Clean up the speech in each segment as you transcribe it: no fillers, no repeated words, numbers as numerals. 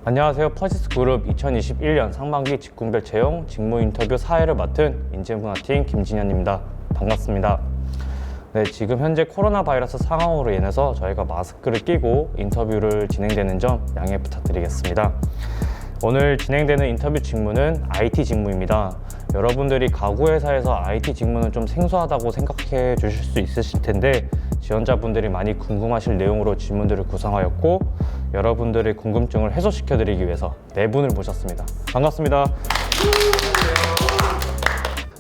안녕하세요. 퍼시스그룹 2021년 상반기 직군별 채용 직무 인터뷰 4회를 맡은 인재문화팀 김진현입니다. 반갑습니다. 네, 지금 현재 코로나 바이러스 상황으로 인해서 저희가 마스크를 끼고 인터뷰를 진행되는 점 양해 부탁드리겠습니다. 오늘 진행되는 인터뷰 직무는 IT 직무입니다. 여러분들이 가구회사에서 IT 직무는 좀 생소하다고 생각해 주실 수 있으실 텐데 지원자분들이 많이 궁금하실 내용으로 질문들을 구성하였고 여러분들의 궁금증을 해소시켜 드리기 위해서 네 분을 모셨습니다. 반갑습니다.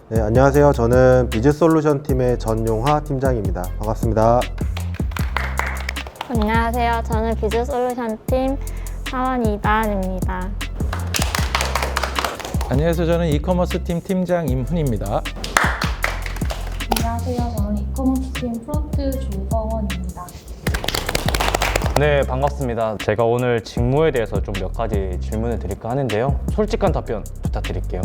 네, 안녕하세요. 저는 비즈솔루션 팀의 전용화 팀장입니다. 반갑습니다. 안녕하세요. 저는 비즈솔루션 팀 사원 이다은입니다. 안녕하세요. 저는 이커머스 팀 팀장 임훈입니다. 안녕하세요. 저는 이커머스 팀 프론트 조성원입니다. 네, 반갑습니다. 제가 오늘 직무에 대해서 좀 몇 가지 질문을 드릴까 하는데요. 솔직한 답변 부탁드릴게요.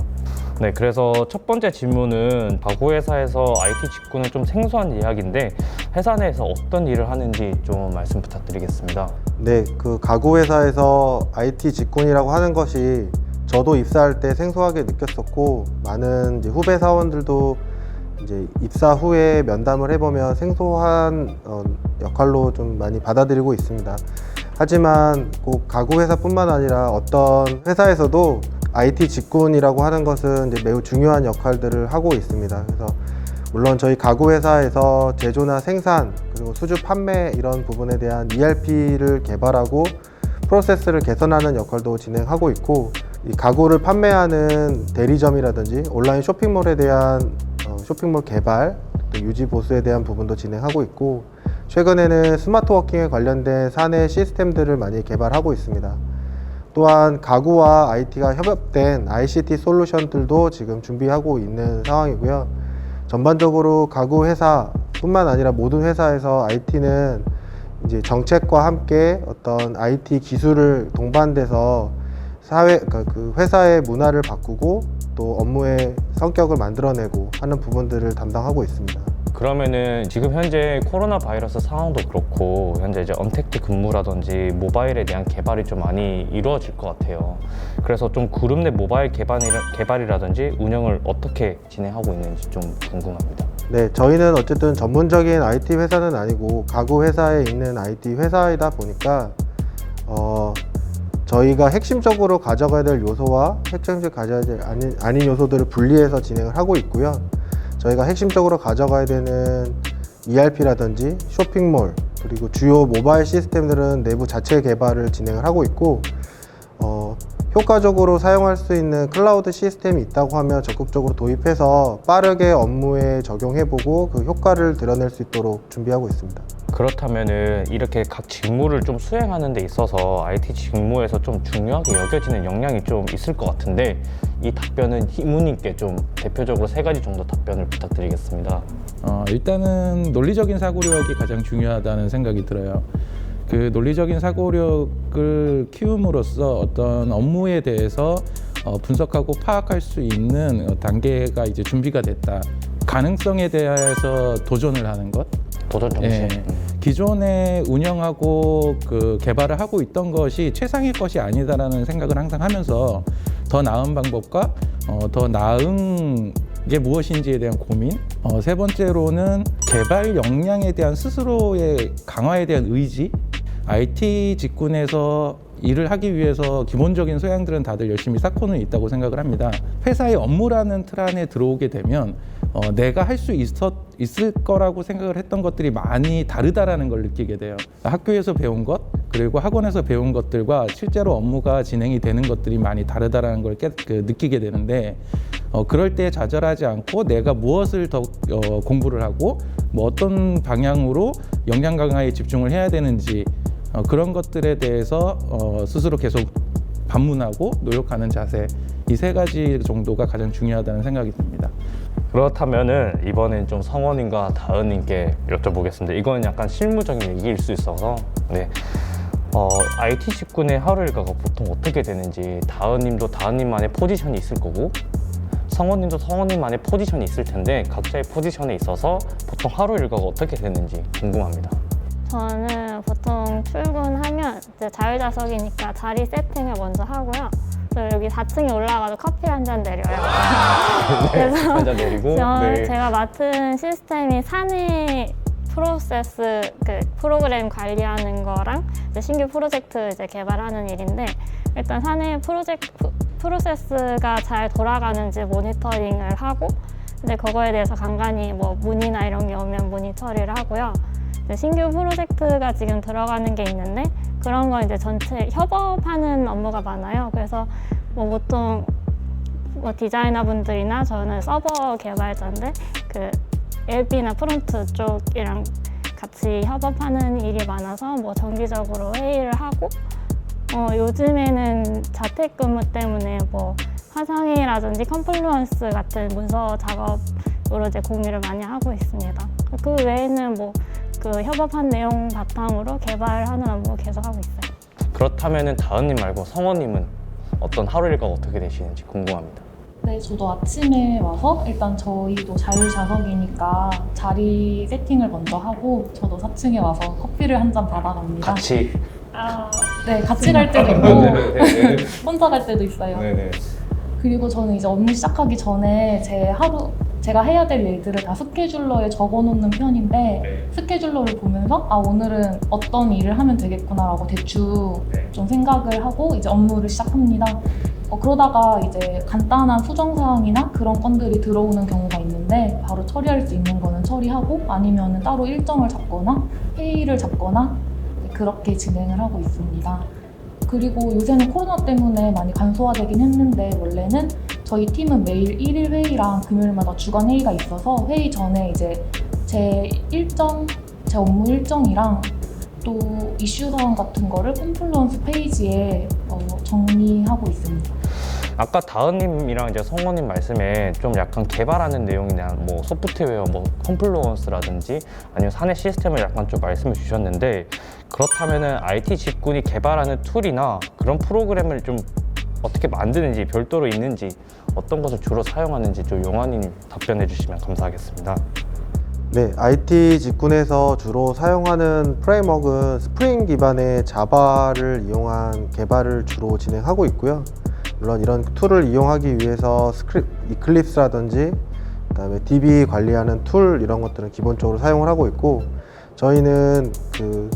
네, 그래서 첫 번째 질문은 가구회사에서 IT 직군은 좀 생소한 이야기인데 회사 내에서 어떤 일을 하는지 좀 말씀 부탁드리겠습니다. 네, 그 가구회사에서 IT 직군이라고 하는 것이 저도 입사할 때 생소하게 느꼈었고 많은 이제 후배 사원들도 이제 입사 후에 면담을 해보면 생소한 역할로 좀 많이 받아들이고 있습니다. 하지만 꼭 가구회사뿐만 아니라 어떤 회사에서도 IT 직군이라고 하는 것은 이제 매우 중요한 역할들을 하고 있습니다. 그래서 물론 저희 가구회사에서 제조나 생산 그리고 수주 판매 이런 부분에 대한 ERP를 개발하고 프로세스를 개선하는 역할도 진행하고 있고 이 가구를 판매하는 대리점이라든지 온라인 쇼핑몰에 대한 쇼핑몰 개발, 또 유지 보수에 대한 부분도 진행하고 있고 최근에는 스마트 워킹에 관련된 사내 시스템들을 많이 개발하고 있습니다. 또한 가구와 IT가 협업된 ICT 솔루션들도 지금 준비하고 있는 상황이고요. 전반적으로 가구 회사뿐만 아니라 모든 회사에서 IT는 이제 정책과 함께 어떤 IT 기술을 동반돼서 그 회사의 문화를 바꾸고 또 업무의 성격을 만들어내고 하는 부분들을 담당하고 있습니다. 그러면은 지금 현재 코로나 바이러스 상황도 그렇고 현재 이제 언택트 근무라든지 모바일에 대한 개발이 좀 많이 이루어질 것 같아요. 그래서 좀 그룹 내 모바일 개발이라든지 운영을 어떻게 진행하고 있는지 좀 궁금합니다. 네, 저희는 어쨌든 전문적인 IT 회사는 아니고 가구 회사에 있는 IT 회사이다 보니까 저희가 핵심적으로 가져가야 될 요소와 핵심적으로 가져야 될 아닌 요소들을 분리해서 진행을 하고 있고요. 저희가 핵심적으로 가져가야 되는 ERP라든지 쇼핑몰 그리고 주요 모바일 시스템들은 내부 자체 개발을 진행을 하고 있고 효과적으로 사용할 수 있는 클라우드 시스템이 있다고 하면 적극적으로 도입해서 빠르게 업무에 적용해보고 그 효과를 드러낼 수 있도록 준비하고 있습니다. 그렇다면은 이렇게 각 직무를 좀 수행하는 데 있어서 IT 직무에서 좀 중요하게 여겨지는 역량이 좀 있을 것 같은데 이 답변은 이무님께 좀 대표적으로 3가지 정도 답변을 부탁드리겠습니다. 일단은 논리적인 사고력이 가장 중요하다는 생각이 들어요. 그 논리적인 사고력을 키움으로써 어떤 업무에 대해서 분석하고 파악할 수 있는 단계가 이제 준비가 됐다. 가능성에 대해서 도전을 하는 것. 도전 정신. 예, 기존에 운영하고 그 개발을 하고 있던 것이 최상의 것이 아니다라는 생각을 항상 하면서 더 나은 방법과 더 나은 게 무엇인지에 대한 고민. 세 번째로는 개발 역량에 대한 스스로의 강화에 대한 의지. IT 직군에서 일을 하기 위해서 기본적인 소양들은 다들 열심히 쌓고는 있다고 생각을 합니다. 회사의 업무라는 틀 안에 들어오게 되면 내가 할 수 있을 거라고 생각을 했던 것들이 많이 다르다라는 걸 느끼게 돼요. 학교에서 배운 것 그리고 학원에서 배운 것들과 실제로 업무가 진행이 되는 것들이 많이 다르다라는 걸 느끼게 되는데 그럴 때 좌절하지 않고 내가 무엇을 더 공부를 하고 뭐 어떤 방향으로 역량 강화에 집중을 해야 되는지 그런 것들에 대해서 스스로 계속 반문하고 노력하는 자세 이 3가지 정도가 가장 중요하다는 생각이 듭니다. 그렇다면은 이번엔 좀 성원님과 다은님께 여쭤보겠습니다. 이건 약간 실무적인 얘기일 수 있어서 IT 직군의 하루 일과가 보통 어떻게 되는지 다은님도 다은님만의 포지션이 있을 거고 성원님도 성원님만의 포지션이 있을 텐데 각자의 포지션에 있어서 보통 하루 일과가 어떻게 되는지 궁금합니다. 저는 보통 출근하면 이제 자율좌석이니까 자리 세팅을 먼저 하고요. 그래서 여기 4층에 올라가서 커피 한 잔 내려요. 그래서 한잔 내리고. 네. 제가 맡은 시스템이 사내 프로세스 프로그램 관리하는 거랑 이제 신규 프로젝트 이제 개발하는 일인데, 일단 사내 프로세스가 잘 돌아가는지 모니터링을 하고, 이제 그거에 대해서 간간히 뭐 문의나 이런 게 오면 모니터리를 하고요. 이제 신규 프로젝트가 지금 들어가는 게 있는데, 그런 거 이제 전체 협업하는 업무가 많아요. 그래서 뭐 보통 뭐 디자이너 분들이나 저는 서버 개발자인데 그 LP나 프론트 쪽이랑 같이 협업하는 일이 많아서 뭐 정기적으로 회의를 하고, 요즘에는 자택근무 때문에 뭐 화상회의라든지 컴플루언스 같은 문서 작업으로 이제 공유를 많이 하고 있습니다. 그 외에는 뭐 그 협업한 내용 바탕으로 개발하는 업무 계속 하고 있어요. 그렇다면은 다은님 말고 성원님은 어떤 하루 일과가 어떻게 되시는지 궁금합니다. 네, 저도 아침에 와서 일단 저희도 자율좌석이니까 자리 세팅을 먼저 하고 저도 4층에 와서 커피를 한 잔 받아갑니다. 같이. 네, 같이 갈 때도 있고 혼자 갈 때도 있어요. 네네. 그리고 저는 이제 업무 시작하기 전에 제가 해야 될 일들을 다 스케줄러에 적어놓는 편인데, 스케줄러를 보면서 오늘은 어떤 일을 하면 되겠구나라고 대충 좀 생각을 하고 이제 업무를 시작합니다. 그러다가 이제 간단한 수정사항이나 그런 건들이 들어오는 경우가 있는데, 바로 처리할 수 있는 거는 처리하고, 아니면 따로 일정을 잡거나 회의를 잡거나 그렇게 진행을 하고 있습니다. 그리고 요새는 코로나 때문에 많이 간소화되긴 했는데, 원래는 저희 팀은 매일 1일 회의랑 금요일마다 주간 회의가 있어서 회의 전에 이제 제 업무 일정이랑 또 이슈 사항 같은 거를 컴플루언스 페이지에 정리하고 있습니다. 아까 다은님이랑 이제 성원님 말씀에 좀 약간 개발하는 내용이나 뭐 소프트웨어, 뭐 컴플루언스라든지 아니면 사내 시스템을 약간 좀 말씀해 주셨는데, 그렇다면은 IT 직군이 개발하는 툴이나 그런 프로그램을 좀 어떻게 만드는지, 별도로 있는지, 어떤 것을 주로 사용하는지 좀 용환님 답변해 주시면 감사하겠습니다. 네, IT 직군에서 주로 사용하는 프레임워크는 스프링 기반의 자바를 이용한 개발을 주로 진행하고 있고요. 물론 이런 툴을 이용하기 위해서 이클립스라든지 그다음에 DB 관리하는 툴, 이런 것들은 기본적으로 사용을 하고 있고, 저희는 그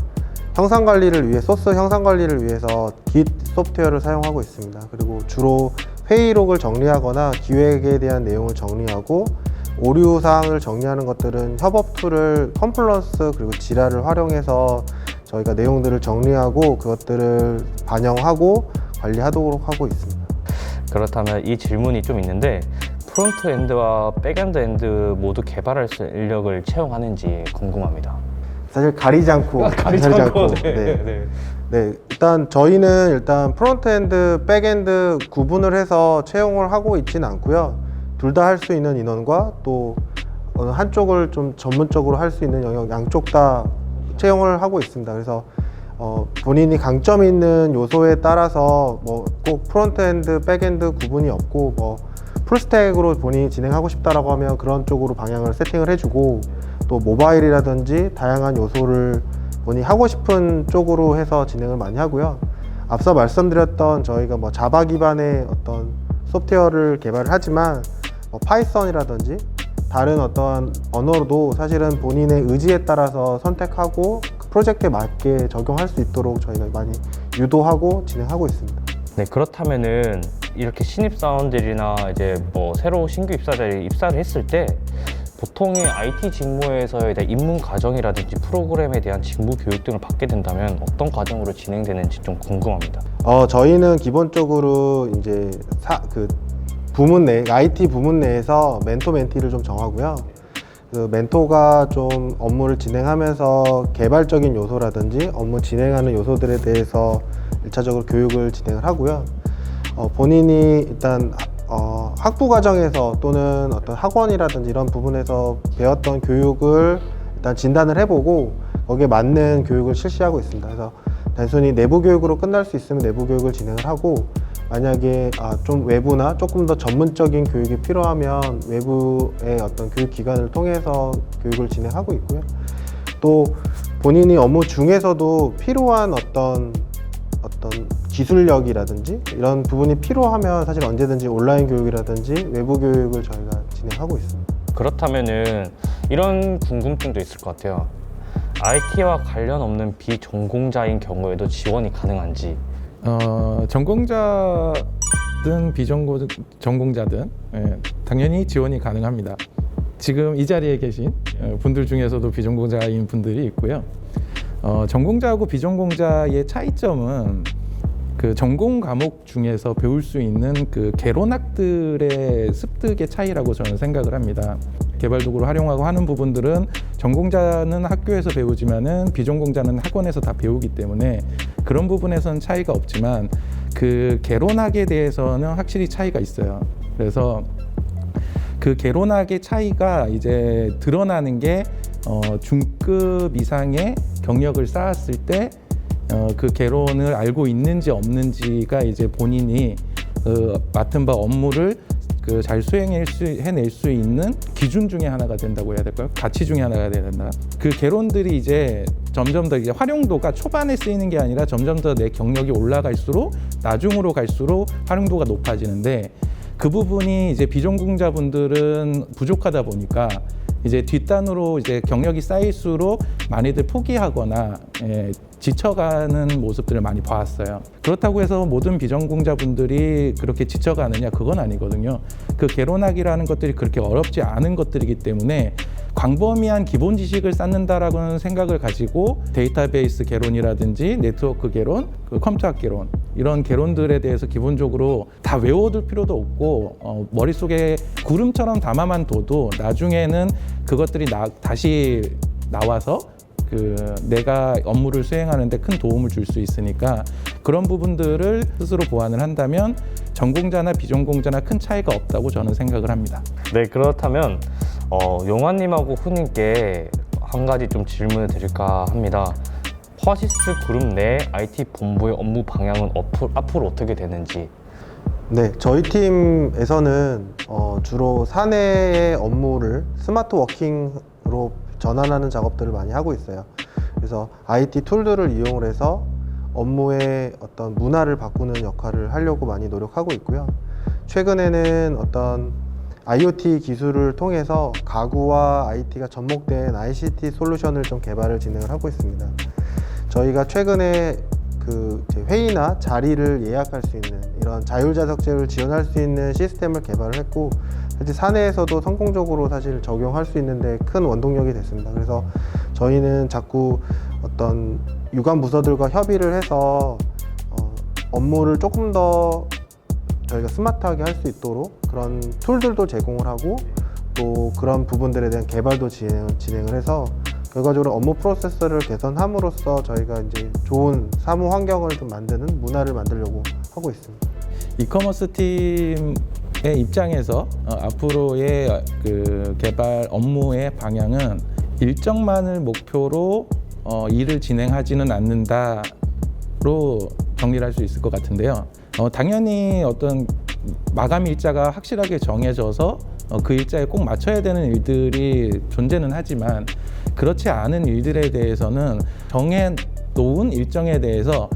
형상 관리를 위해, 소스 형상 관리를 위해서 Git 소프트웨어를 사용하고 있습니다. 그리고 주로 회의록을 정리하거나 기획에 대한 내용을 정리하고, 오류 사항을 정리하는 것들은 협업 툴을 컴플런스 그리고 지라를 활용해서 저희가 내용들을 정리하고 그것들을 반영하고 관리하도록 하고 있습니다. 그렇다면 이 질문이 좀 있는데, 프론트 엔드와 백엔드 엔드 모두 개발할 수 있는 인력을 채용하는지 궁금합니다. 사실 가리지 않고 네, 일단 저희는 프론트엔드, 백엔드 구분을 해서 채용을 하고 있지는 않고요. 둘 다 할 수 있는 인원과 또 어느 한쪽을 좀 전문적으로 할 수 있는 영역, 양쪽 다 채용을 하고 있습니다. 그래서 본인이 강점 있는 요소에 따라서 뭐 꼭 프론트엔드, 백엔드 구분이 없고, 뭐 풀스택으로 본인이 진행하고 싶다라고 하면 그런 쪽으로 방향을 세팅을 해주고, 또 모바일이라든지 다양한 요소를 본인이 하고 싶은 쪽으로 해서 진행을 많이 하고요. 앞서 말씀드렸던 저희가 뭐 자바 기반의 어떤 소프트웨어를 개발을 하지만 뭐 파이썬이라든지 다른 어떠한 언어로도 사실은 본인의 의지에 따라서 선택하고 그 프로젝트에 맞게 적용할 수 있도록 저희가 많이 유도하고 진행하고 있습니다. 네, 그렇다면은 이렇게 신입사원들이나 이제 뭐 새로 신규 입사자들이 입사를 했을 때 보통의 IT 직무에서에 대한 입문 과정이라든지 프로그램에 대한 직무 교육 등을 받게 된다면 어떤 과정으로 진행되는지 좀 궁금합니다. 저희는 기본적으로 이제 부문 내, IT 부문 내에서 멘토 멘티를 좀 정하고요. 그 멘토가 좀 업무를 진행하면서 개발적인 요소라든지 업무 진행하는 요소들에 대해서 1차적으로 교육을 진행을 하고요. 본인이 일단 학부 과정에서 또는 어떤 학원이라든지 이런 부분에서 배웠던 교육을 일단 진단을 해보고 거기에 맞는 교육을 실시하고 있습니다. 그래서 단순히 내부 교육으로 끝날 수 있으면 내부 교육을 진행을 하고, 만약에 좀 외부나 조금 더 전문적인 교육이 필요하면 외부의 어떤 교육 기관을 통해서 교육을 진행하고 있고요. 또 본인이 업무 중에서도 필요한 어떤 기술력이라든지 이런 부분이 필요하면 사실 언제든지 온라인 교육이라든지 외부 교육을 저희가 진행하고 있습니다. 그렇다면은 이런 궁금증도 있을 것 같아요. IT와 관련 없는 비전공자인 경우에도 지원이 가능한지. 전공자든 비전공자든 당연히 지원이 가능합니다. 지금 이 자리에 계신 분들 중에서도 비전공자인 분들이 있고요. 전공자하고 비전공자의 차이점은 그 전공 과목 중에서 배울 수 있는 그 개론학들의 습득의 차이라고 저는 생각을 합니다. 개발 도구를 활용하고 하는 부분들은 전공자는 학교에서 배우지만은 비전공자는 학원에서 다 배우기 때문에 그런 부분에서는 차이가 없지만 그 개론학에 대해서는 확실히 차이가 있어요. 그래서 그 개론학의 차이가 이제 드러나는 게 중급 이상의 경력을 쌓았을 때 그 개론을 알고 있는지 없는지가 이제 본인이 맡은 바 업무를 잘 수행해낼 수 있는 기준 중에 하나가 된다고 해야 될까요? 가치 중에 하나가 돼야 된다. 그 개론들이 이제 점점 더 이제 활용도가 초반에 쓰이는 게 아니라 점점 더 내 경력이 올라갈수록 나중으로 갈수록 활용도가 높아지는데 그 부분이 이제 비전공자분들은 부족하다 보니까 이제 뒷단으로 이제 경력이 쌓일수록 많이들 포기하거나 지쳐가는 모습들을 많이 봐왔어요. 그렇다고 해서 모든 비전공자분들이 그렇게 지쳐가느냐 그건 아니거든요. 그 개론학이라는 것들이 그렇게 어렵지 않은 것들이기 때문에 광범위한 기본 지식을 쌓는다라고는 생각을 가지고 데이터베이스 개론이라든지 네트워크 개론, 컴퓨터학 개론 이런 개론들에 대해서 기본적으로 다 외워둘 필요도 없고 머릿속에 구름처럼 담아만 둬도 나중에는 그것들이 다시 나와서 내가 업무를 수행하는데 큰 도움을 줄 수 있으니까 그런 부분들을 스스로 보완을 한다면 전공자나 비전공자나 큰 차이가 없다고 저는 생각을 합니다. 네, 그렇다면 용환님하고 후님께 한 가지 좀 질문을 드릴까 합니다. 퍼시스 그룹 내 IT 본부의 업무 방향은 앞으로 어떻게 되는지. 네, 저희 팀에서는 주로 사내의 업무를 스마트 워킹으로 전환하는 작업들을 많이 하고 있어요. 그래서 IT 툴들을 이용을 해서 업무의 어떤 문화를 바꾸는 역할을 하려고 많이 노력하고 있고요. 최근에는 어떤 IoT 기술을 통해서 가구와 IT가 접목된 ICT 솔루션을 좀 개발을 진행을 하고 있습니다. 저희가 최근에 회의나 자리를 예약할 수 있는 이런 자율자석제를 지원할 수 있는 시스템을 개발을 했고 사실 사내에서도 성공적으로 사실 적용할 수 있는데 큰 원동력이 됐습니다. 그래서 저희는 자꾸 어떤 유관 부서들과 협의를 해서 업무를 조금 더 저희가 스마트하게 할 수 있도록 그런 툴들도 제공을 하고 또 그런 부분들에 대한 개발도 진행을 해서 결과적으로 업무 프로세스를 개선함으로써 저희가 이제 좋은 사무 환경을 좀 만드는 문화를 만들려고 하고 있습니다. 이커머스 팀의 입장에서 앞으로의 개발 업무의 방향은 일정만을 목표로 일을 진행하지는 않는다로 정리를 할 수 있을 것 같은데요. 당연히 어떤 마감 일자가 확실하게 정해져서 그 일자에 꼭 맞춰야 되는 일들이 존재는 하지만 그렇지 않은 일들에 대해서는 정해놓은 일정에 대해서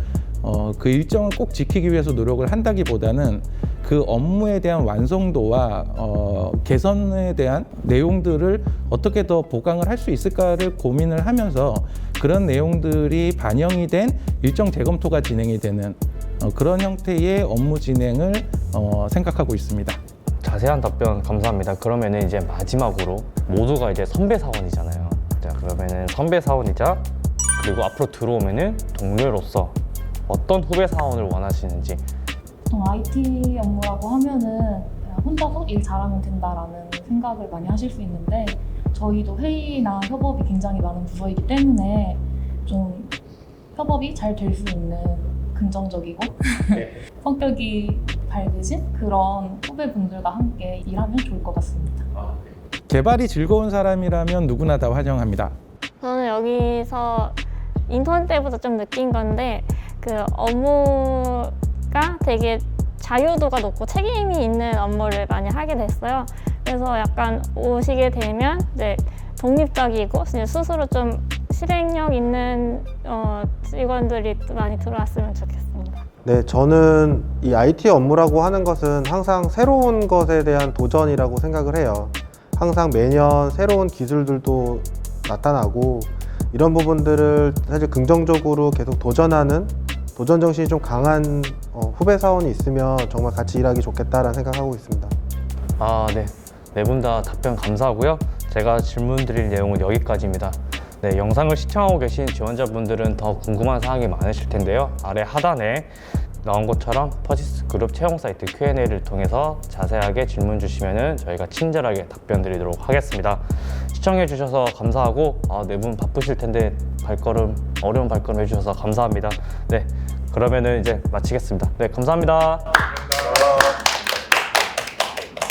그 일정을 꼭 지키기 위해서 노력을 한다기보다는 그 업무에 대한 완성도와 개선에 대한 내용들을 어떻게 더 보강을 할 수 있을까를 고민을 하면서 그런 내용들이 반영이 된 일정 재검토가 진행이 되는 그런 형태의 업무 진행을 생각하고 있습니다. 자세한 답변 감사합니다. 그러면은 이제 마지막으로 모두가 이제 선배 사원이잖아요. 자, 그러면은 선배 사원이자 그리고 앞으로 들어오면은 동료로서 어떤 후배 사원을 원하시는지. 보통 IT 업무라고 하면은 그냥 혼자서 일 잘하면 된다라는 생각을 많이 하실 수 있는데 저희도 회의나 협업이 굉장히 많은 부서이기 때문에 좀 협업이 잘 될 수 있는 긍정적이고 성격이 밝으신 그런 후배분들과 함께 일하면 좋을 것 같습니다. 개발이 즐거운 사람이라면 누구나 다 환영합니다. 저는 여기서 인턴 때부터 좀 느낀 건데 업무가 되게 자유도가 높고 책임이 있는 업무를 많이 하게 됐어요. 그래서 약간 오시게 되면 이제 독립적이고 스스로 좀 실행력 있는 직원들이 많이 들어왔으면 좋겠습니다. 네, 저는 이 IT 업무라고 하는 것은 항상 새로운 것에 대한 도전이라고 생각을 해요. 항상 매년 새로운 기술들도 나타나고 이런 부분들을 사실 긍정적으로 계속 도전하는 도전 정신이 좀 강한 후배 사원이 있으면 정말 같이 일하기 좋겠다라는 생각하고 있습니다. 네. 네 분 다 답변 감사하고요. 제가 질문 드릴 내용은 여기까지입니다. 네, 영상을 시청하고 계신 지원자분들은 더 궁금한 사항이 많으실 텐데요. 아래 하단에 나온 것처럼 퍼시스 그룹 채용 사이트 Q&A를 통해서 자세하게 질문 주시면 저희가 친절하게 답변 드리도록 하겠습니다. 시청해 주셔서 감사하고 네 분 바쁘실 텐데 어려운 발걸음 해주셔서 감사합니다. 네, 그러면은 이제 마치겠습니다. 네, 감사합니다.